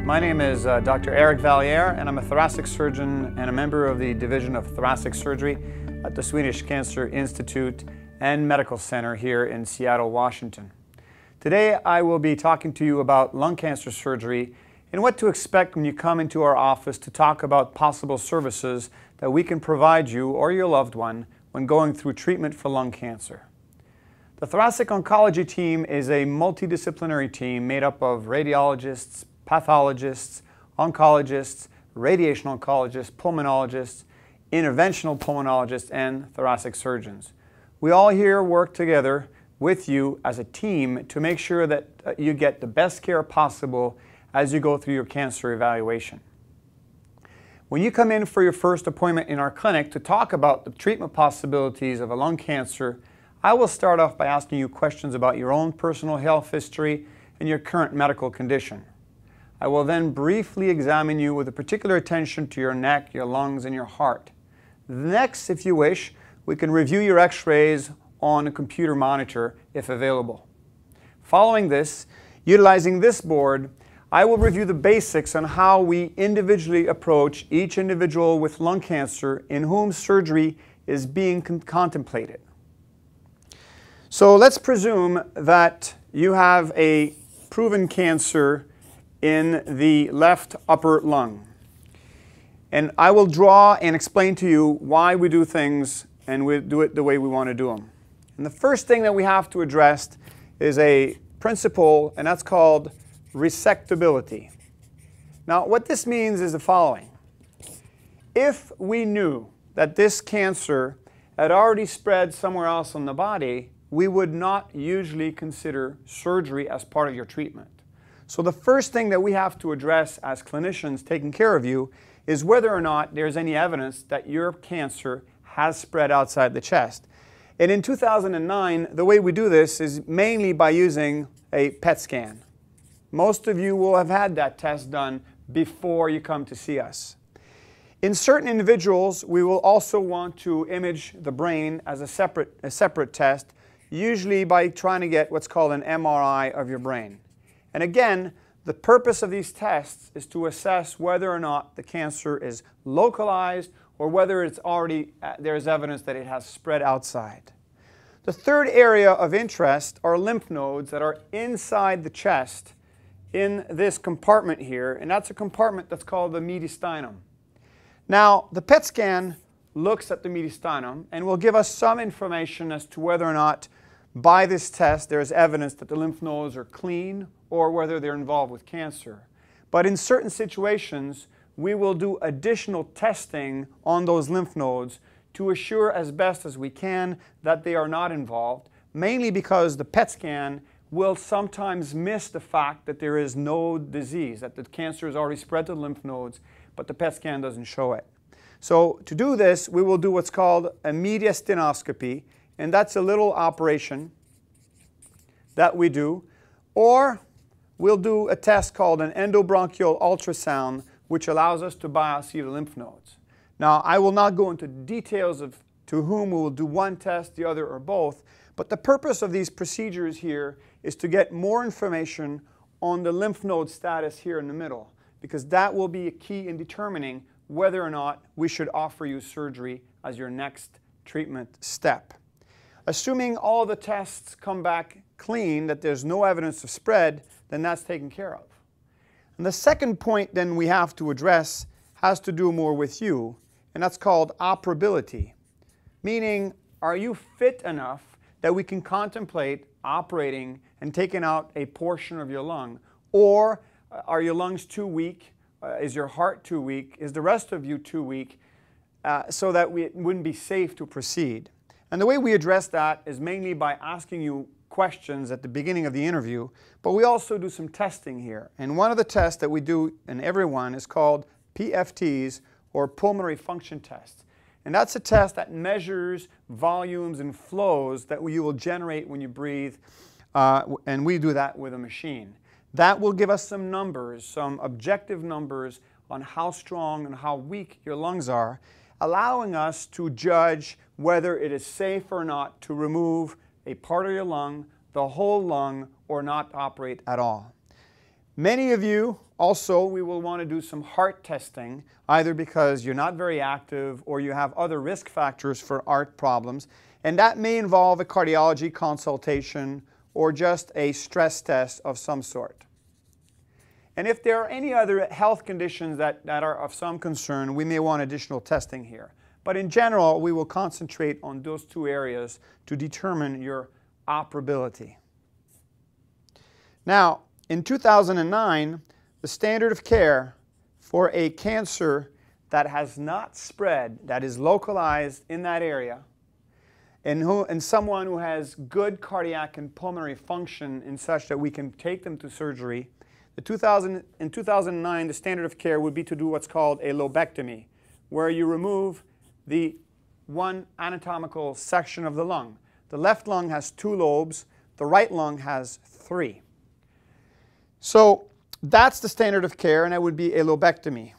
My name is Dr. Eric Valliere, and I'm a thoracic surgeon and a member of the Division of Thoracic Surgery at the Swedish Cancer Institute and Medical Center here in Seattle, Washington. Today I will be talking to you about lung cancer surgery and what to expect when you come into our office to talk about possible services that we can provide you or your loved one when going through treatment for lung cancer. The thoracic oncology team is a multidisciplinary team made up of radiologists, pathologists, oncologists, radiation oncologists, pulmonologists, interventional pulmonologists, and thoracic surgeons. We all here work together with you as a team to make sure that you get the best care possible as you go through your cancer evaluation. When you come in for your first appointment in our clinic to talk about the treatment possibilities of a lung cancer, I will start off by asking you questions about your own personal health history and your current medical condition. I will then briefly examine you with a particular attention to your neck, your lungs, and your heart. Next, if you wish, we can review your x-rays on a computer monitor if available. Following this, utilizing this board, I will review the basics on how we individually approach each individual with lung cancer in whom surgery is being contemplated. So let's presume that you have a proven cancer in the left upper lung. And I will draw and explain to you why we do things and we do it the way we want to do them. And the first thing that we have to address is a principle, and that's called Resect Ability. Now, what this means is the following. If we knew that this cancer had already spread somewhere else in the body, we would not usually consider surgery as part of your treatment. So the first thing that we have to address as clinicians taking care of you is whether or not there's any evidence that your cancer has spread outside the chest. And in 2009, the way we do this is mainly by using a PET scan. Most of you will have had that test done before you come to see us. In certain individuals, we will also want to image the brain as a separate test, usually by trying to get what's called an MRI of your brain. And again, the purpose of these tests is to assess whether or not the cancer is localized or whether it's already, there's evidence that it has spread outside. The third area of interest are lymph nodes that are inside the chest in this compartment here, and that's a compartment that's called the mediastinum. Now, the PET scan looks at the mediastinum and will give us some information as to whether or not by this test there is evidence that the lymph nodes are clean or whether they're involved with cancer. But in certain situations, we will do additional testing on those lymph nodes to assure as best as we can that they are not involved, mainly because the PET scan will sometimes miss the fact that there is no disease, that the cancer has already spread to the lymph nodes, but the PET scan doesn't show it. So to do this, we will do what's called a mediastinoscopy, and that's a little operation that we do. Or we'll do a test called an endobronchial ultrasound, which allows us to biopsy the lymph nodes. Now, I will not go into details of to whom we will do one test, the other, or both, but the purpose of these procedures here is to get more information on the lymph node status here in the middle, because that will be a key in determining whether or not we should offer you surgery as your next treatment step. Assuming all the tests come back clean, that there's no evidence of spread, then that's taken care of. And the second point then we have to address has to do more with you, and that's called operability. Meaning, are you fit enough that we can contemplate operating and taking out a portion of your lung? Or are your lungs too weak? Is your heart too weak? Is the rest of you too weak so that it wouldn't be safe to proceed? And the way we address that is mainly by asking you questions at the beginning of the interview, but we also do some testing here. And one of the tests that we do in everyone is called PFTs, or pulmonary function tests. And that's a test that measures volumes and flows that you will generate when you breathe, and we do that with a machine. That will give us some numbers, some objective numbers on how strong and how weak your lungs are, allowing us to judge whether it is safe or not to remove a part of your lung, the whole lung, or not operate at all. Many of you also, we will want to do some heart testing, either because you're not very active or you have other risk factors for heart problems. And that may involve a cardiology consultation or just a stress test of some sort. And if there are any other health conditions that are of some concern, we may want additional testing here. But in general, we will concentrate on those two areas to determine your operability. Now, in 2009, the standard of care for a cancer that has not spread, that is localized in that area, and someone who has good cardiac and pulmonary function in such that we can take them to surgery, in 2009, the standard of care would be to do what's called a lobectomy, where you remove the one anatomical section of the lung. The left lung has 2 lobes, the right lung has 3. So that's the standard of care, and that would be a lobectomy.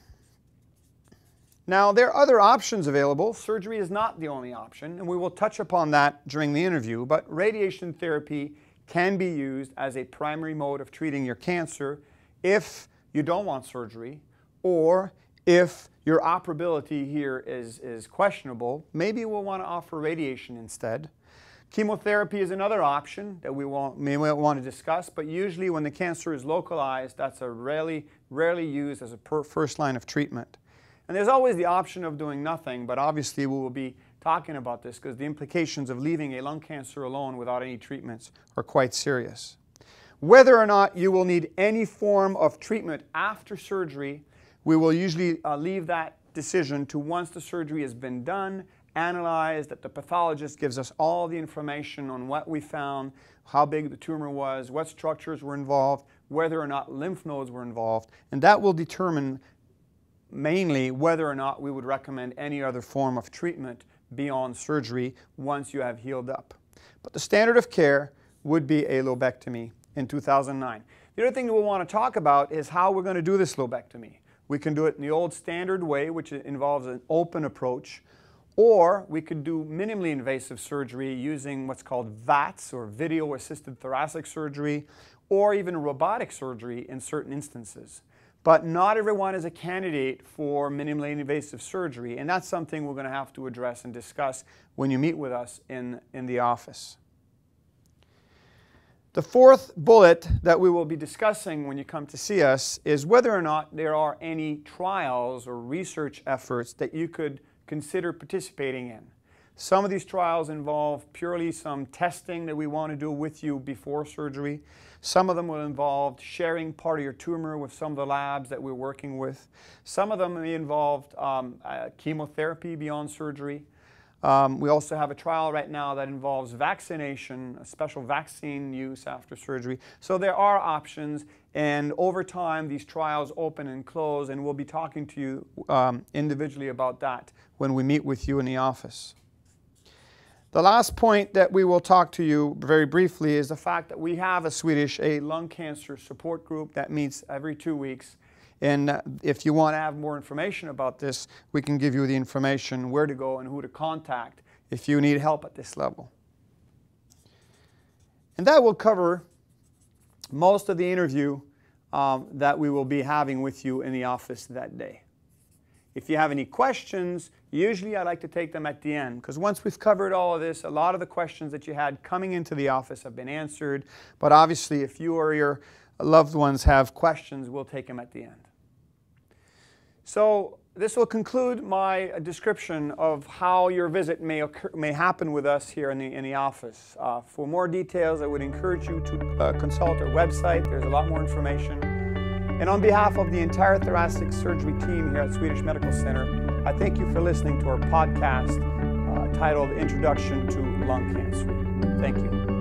Now, there are other options available. Surgery is not the only option, and we will touch upon that during the interview, but radiation therapy can be used as a primary mode of treating your cancer if you don't want surgery, or if your operability here is questionable. Maybe we'll want to offer radiation instead. Chemotherapy is another option that we may want to discuss, but usually when the cancer is localized, that's rarely used as a first line of treatment. And there's always the option of doing nothing, but obviously we will be talking about this because the implications of leaving a lung cancer alone without any treatments are quite serious. Whether or not you will need any form of treatment after surgery, we will usually leave that decision to once the surgery has been done, analyzed, that the pathologist gives us all the information on what we found, how big the tumor was, what structures were involved, whether or not lymph nodes were involved, and that will determine mainly whether or not we would recommend any other form of treatment beyond surgery once you have healed up. But the standard of care would be a lobectomy in 2009. The other thing that we'll want to talk about is how we're going to do this lobectomy. We can do it in the old standard way, which involves an open approach, or we could do minimally invasive surgery using what's called VATS, or video-assisted thoracic surgery, or even robotic surgery in certain instances. But not everyone is a candidate for minimally invasive surgery, and that's something we're going to have to address and discuss when you meet with us in the office. The fourth bullet that we will be discussing when you come to see us is whether or not there are any trials or research efforts that you could consider participating in. Some of these trials involve purely some testing that we want to do with you before surgery. Some of them will involve sharing part of your tumor with some of the labs that we're working with. Some of them may involve chemotherapy beyond surgery. We also have a trial right now that involves vaccination, a special vaccine use after surgery. So there are options, and over time these trials open and close, and we'll be talking to you individually about that when we meet with you in the office. The last point that we will talk to you very briefly is the fact that we have a lung cancer support group that meets every 2 weeks. And if you want to have more information about this, we can give you the information where to go and who to contact if you need help at this level. And that will cover most of the interview that we will be having with you in the office that day. If you have any questions, usually I like to take them at the end, because once we've covered all of this, a lot of the questions that you had coming into the office have been answered. But obviously, if you or your loved ones have questions, we'll take them at the end. So this will conclude my description of how your visit may happen with us here in the office. For more details, I would encourage you to consult our website. There's a lot more information. And on behalf of the entire thoracic surgery team here at Swedish Medical Center, I thank you for listening to our podcast titled Introduction to Lung Cancer. Thank you.